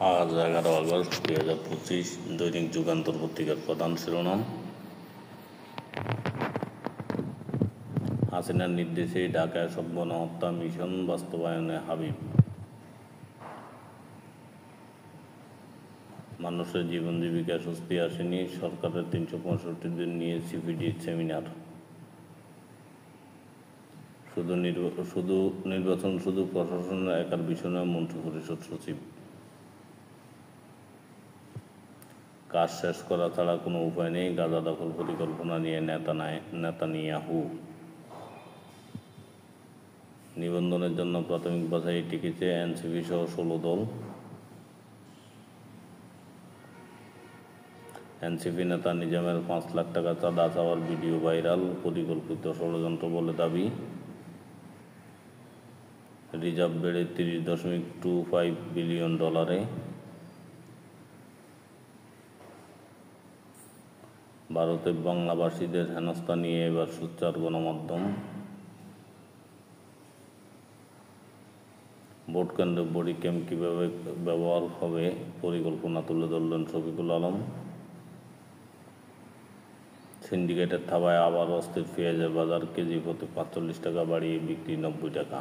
আজ 11 আগস্ট 2025। দৈনিক যুগান্তর পত্রিকার প্রধান শিরোনাম: হাসিনার নির্দেশেই ঢাকায় সব গণহত্যা মিশন বাস্তবায়নে হাবিব। মানুষের জীবন জীবিকা স্বস্তি আসেনি, সরকারের 365 দিন নিয়ে সিপিডি সেমিনার। নির্বাচন শুধু প্রশাসনের একার বিষয় নয়, মন্ত্রিপরিষদ সচিব। কাজ শেষ করা ছাড়া কোনো উপায় নেই, গাজা দখল পরিকল্পনা নিয়ে নেতানিয়াহু। নিবন্ধনের জন্য প্রাথমিক বাছাই টিকেছে এনসিপি সহ 16 দল। এনসিপি নেতা নিজামের 5 লাখ টাকা চাঁদা চাওয়ার ভিডিও ভাইরাল, পরিকল্পিত ষড়যন্ত্র বলে দাবি। রিজার্ভ বেড়ে 30.25 বিলিয়ন ডলারে। ভারতে বাংলাভাষীদের হেনস্থা নিয়ে এবার সোচ্চার গণমাধ্যম। ভোট কেন্দ্রে বডি ক্যাম কীভাবে ব্যবহার হবে, পরিকল্পনা তুলে ধরলেন শফিকুল আলম। সিন্ডিকেটের থাবায় আবার অস্থির পেঁয়াজের বাজার, কেজি প্রতি 45 টাকা বাড়িয়ে বিক্রি 90 টাকা।